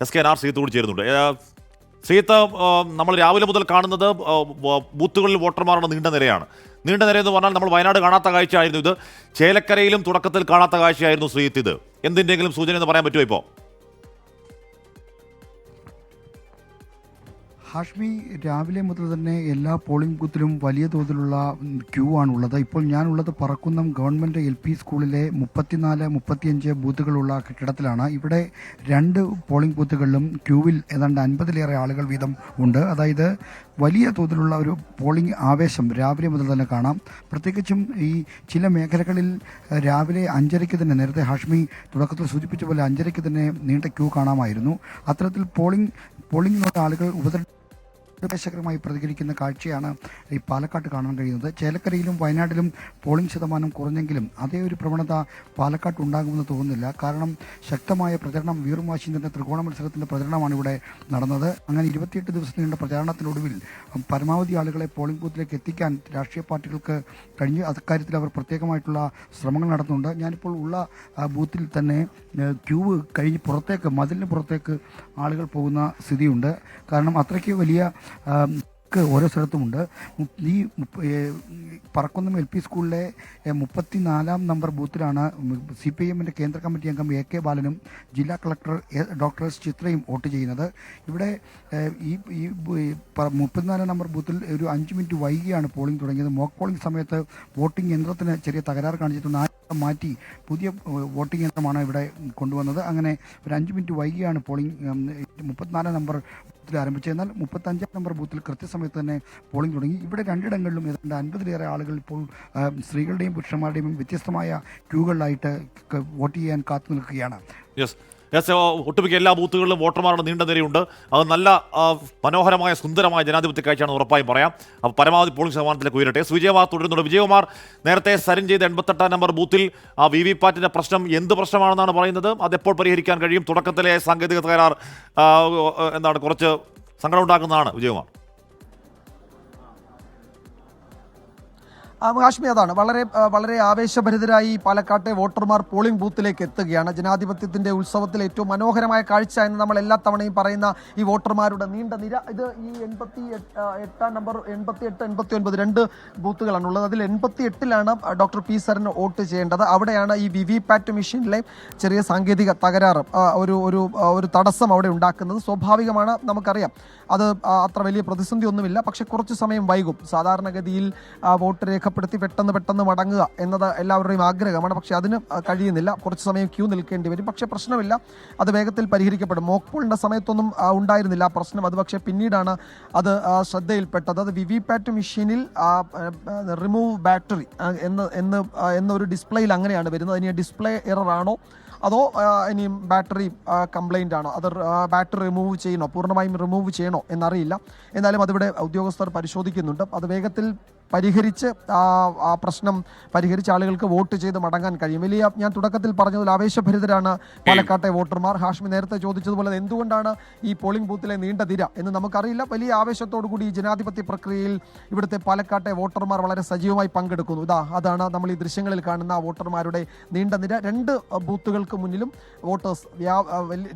SKNR Sreeth കൂടി ചേരുന്നുണ്ട്. ശ്രീത്ത്, നമ്മൾ രാവിലെ മുതൽ കാണുന്നത് ബൂത്തുകളിൽ വോട്ടർമാരുടെ നീണ്ട നിരയാണ്. നീണ്ട നിരയെന്ന് പറഞ്ഞാൽ നമ്മൾ വയനാട് കാണാത്ത കാഴ്ചയായിരുന്നു ഇത്. ചേലക്കരയിലും തുടക്കത്തിൽ കാണാത്ത കാഴ്ചയായിരുന്നു ശ്രീത്ത്. ഇത് എന്തിൻ്റെങ്കിലും സൂചന എന്ന് പറയാൻ പറ്റുമോ ഇപ്പോൾ? ഹാഷ്മി, രാവിലെ മുതൽ തന്നെ എല്ലാ പോളിംഗ് ബൂത്തിലും വലിയ തോതിലുള്ള ക്യൂ ആണുള്ളത്. ഇപ്പോൾ ഞാനുള്ളത് പറക്കുന്നം ഗവൺമെൻറ് LP സ്കൂളിലെ 34, 35 ബൂത്തുകളുള്ള കെട്ടിടത്തിലാണ്. ഇവിടെ 2 പോളിംഗ് ബൂത്തുകളിലും ക്യൂവിൽ ഏതാണ്ട് 50-ലേറെ ആളുകൾ വീതം ഉണ്ട്. അതായത് വലിയ തോതിലുള്ള ഒരു പോളിംഗ് ആവേശം രാവിലെ മുതൽ തന്നെ കാണാം. പ്രത്യേകിച്ചും ഈ ചില മേഖലകളിൽ രാവിലെ 5:30 തന്നെ, നേരത്തെ ഹാഷ്മി തുടക്കത്തിൽ സൂചിപ്പിച്ച പോലെ 5:30 തന്നെ നീണ്ട ക്യൂ കാണാമായിരുന്നു. അത്തരത്തിൽ പോളിംഗിനുള്ള ആളുകൾ ഉപദേശകരമായി പ്രതികരിക്കുന്ന കാഴ്ചയാണ് ഈ പാലക്കാട്ട് കാണാൻ കഴിയുന്നത്. ചേലക്കരയിലും വയനാട്ടിലും പോളിംഗ് ശതമാനം കുറഞ്ഞെങ്കിലും അതേ ഒരു പ്രവണത പാലക്കാട്ട് ഉണ്ടാകുമെന്ന് തോന്നുന്നില്ല. കാരണം ശക്തമായ പ്രചരണം, വീറും വാശിയും ത്രികോണ മത്സരത്തിൻ്റെ പ്രചരണമാണ് ഇവിടെ നടന്നത്. അങ്ങനെ 28 ദിവസം നീണ്ട പ്രചാരണത്തിനൊടുവിൽ പരമാവധി ആളുകളെ പോളിംഗ് ബൂത്തിലേക്ക് എത്തിക്കാൻ രാഷ്ട്രീയ പാർട്ടികൾക്ക് കഴിഞ്ഞ് അക്കാര്യത്തിൽ അവർ പ്രത്യേകമായിട്ടുള്ള ശ്രമങ്ങൾ നടത്തുന്നുണ്ട്. ഞാനിപ്പോൾ ഉള്ള ബൂത്തിൽ തന്നെ ക്യൂ കഴിഞ്ഞ് പുറത്തേക്ക്, മതിലിന് പുറത്തേക്ക് ആളുകൾ പോകുന്ന സ്ഥിതിയുണ്ട്. കാരണം അത്രയ്ക്ക് വലിയ ഓരോ സ്ഥലത്തുമുണ്ട്. ഈ പറക്കുന്നം LP സ്കൂളിലെ 34-ാം നമ്പർ ബൂത്തിലാണ് CPIM കേന്ദ്ര കമ്മിറ്റി അംഗം AK ബാലനും ജില്ലാ കളക്ടർ ഡോക്ടർ S ചിത്രയും വോട്ട് ചെയ്യുന്നത്. ഇവിടെ ഈ 34-ാം നമ്പർ ബൂത്തിൽ ഒരു 5 മിനിറ്റ് വൈകിയാണ് പോളിംഗ് തുടങ്ങിയത്. മോക്ക് പോളിംഗ് സമയത്ത് വോട്ടിംഗ് യന്ത്രത്തിന് ചെറിയ തകരാറ് കാണിച്ചിട്ടുണ്ട്. മാറ്റി പുതിയ വോട്ടിംഗ് യന്ത്രമാണ് ഇവിടെ കൊണ്ടുവന്നത്. അങ്ങനെ ഒരു 5 മിനിറ്റ് വൈകിയാണ് പോളിംഗ് 34-ാം നമ്പർ ബൂത്തിൽ ആരംഭിച്ചത്. എന്നാൽ 35-ാം നമ്പർ ബൂത്തിൽ കൃത്യസമയത്ത് തന്നെ പോളിംഗ് തുടങ്ങി. ഇവിടെ 2ഇടങ്ങളിലും ഏതാണ്ട് 50-ലേറെ ആളുകൾ ഇപ്പോൾ സ്ത്രീകളുടെയും പുരുഷന്മാരുടെയും വ്യത്യസ്തമായ ക്യൂകളിലായിട്ട് വോട്ട് ചെയ്യാൻ കാത്തു നിൽക്കുകയാണ്. ഒട്ടുമിക്ക എല്ലാ ബൂത്തുകളിലും വോട്ടർമാരുടെ നീണ്ട നിരയുണ്ട്. അത് നല്ല മനോഹരമായ സുന്ദരമായ ജനാധിപത്യ കാഴ്ചയാണ് ഉറപ്പായും പറയാം. അപ്പോൾ പരമാവധി പോളിംഗ് ശതമാനത്തിലേക്ക് ഉയരട്ടെ. വിജയകുമാർ തുടരുന്നുണ്ട്. വിജയകുമാർ, നേരത്തെ സൈൻ ചെയ്ത 88-ാം നമ്പർ ബൂത്തിൽ ആ VVPAT പ്രശ്നം എന്ത് പ്രശ്നമാണെന്നാണ് പറയുന്നത്? അതെപ്പോൾ പരിഹരിക്കാൻ കഴിയും? തുടക്കത്തിലെ സാങ്കേതിക തകരാർ കുറച്ച് സങ്കടം ഉണ്ടാക്കുന്നതാണ്. വിജയകുമാർ. ഹാഷ്മി, അതാണ് വളരെ ആവേശഭരിതരായി പാലക്കാട്ടെ വോട്ടർമാർ പോളിംഗ് ബൂത്തിലേക്ക് എത്തുകയാണ്. ജനാധിപത്യത്തിന്റെ ഉത്സവത്തിലെ ഏറ്റവും മനോഹരമായ കാഴ്ച എന്ന് നമ്മൾ എല്ലാ തവണയും പറയുന്ന ഈ വോട്ടർമാരുടെ നീണ്ട നിര. ഇത് ഈ 88-ാം നമ്പർ, 88, 89 2 ബൂത്തുകളാണുള്ളത്. അതിൽ 88-ലാണ് ഡോക്ടർ P സാറിന് വോട്ട് ചെയ്യേണ്ടത്. അവിടെയാണ് ഈ VVPAT മെഷീനിലെ ചെറിയ സാങ്കേതിക തകരാറ്, ഒരു തടസ്സം അവിടെ ഉണ്ടാക്കുന്നത്. സ്വാഭാവികമാണ്, നമുക്കറിയാം. അത് അത്ര വലിയ പ്രതിസന്ധി ഒന്നുമില്ല. പക്ഷെ കുറച്ച് സമയം വൈകും. സാധാരണഗതിയിൽ വോട്ട് രേഖപ്പെടുത്തി പെട്ടെന്ന് മടങ്ങുക എന്നത് എല്ലാവരുടെയും ആഗ്രഹമാണ്. പക്ഷെ അതിന് കഴിയുന്നില്ല. കുറച്ച് സമയം ക്യൂ നിൽക്കേണ്ടി വരും. പക്ഷേ പ്രശ്നമില്ല, അത് വേഗത്തിൽ പരിഹരിക്കപ്പെടും. മോക്ക് പോളിൻ്റെ സമയത്തൊന്നും ഉണ്ടായിരുന്നില്ല ആ പ്രശ്നം. അത് പക്ഷേ പിന്നീടാണ് അത് ശ്രദ്ധയിൽപ്പെട്ടത്. അത് VVPAT മെഷീനിൽ റിമൂവ് ബാറ്ററി എന്നൊരു ഡിസ്പ്ലേയിൽ അങ്ങനെയാണ് വരുന്നത്. ഇനി ഡിസ്പ്ലേ എറർ ആണോ അതോ ഇനിയും ബാറ്ററി കംപ്ലൈൻ്റ് ആണോ, അത് ബാറ്ററി റിമൂവ് ചെയ്യണോ, പൂർണ്ണമായും റിമൂവ് ചെയ്യണോ എന്നറിയില്ല. എന്നാലും അതിവിടെ ഉദ്യോഗസ്ഥർ പരിശോധിക്കുന്നുണ്ട്. അത് വേഗത്തിൽ പരിഹരിച്ച് ആ പ്രശ്നം പരിഹരിച്ച് ആളുകൾക്ക് വോട്ട് ചെയ്ത് മടങ്ങാൻ കഴിയും. ഞാൻ തുടക്കത്തിൽ പറഞ്ഞതിൽ ആവേശഭരിതരാണ് പാലക്കാട്ടെ വോട്ടർമാർ. ഹാഷ്മി നേരത്തെ ചോദിച്ചതുപോലെ എന്തുകൊണ്ടാണ് ഈ പോളിംഗ് ബൂത്തിലെ നീണ്ട നിര എന്ന് നമുക്കറിയില്ല. വലിയ ആവേശത്തോടു കൂടി ഈ ജനാധിപത്യ പ്രക്രിയയിൽ ഇവിടുത്തെ പാലക്കാട്ടെ വോട്ടർമാർ വളരെ സജീവമായി പങ്കെടുക്കുന്നു. അതാണ് നമ്മൾ ഈ ദൃശ്യങ്ങളിൽ കാണുന്ന വോട്ടർമാരുടെ നീണ്ട നിര. 2 ബൂത്തുകൾക്ക് മുന്നിലും വോട്ടേഴ്സ്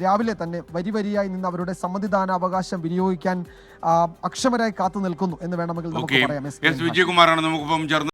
രാവിലെ തന്നെ വരിയായി നിന്ന് അവരുടെ സമ്മതിദാനാവകാശം വിനിയോഗിക്കാൻ അക്ഷമരായി കാത്തു നിൽക്കുന്നു എന്ന് വേണമെങ്കിൽ നമുക്ക് പറയാം. വിജയകുമാറാണ് നമുക്കിപ്പം ചേർന്ന്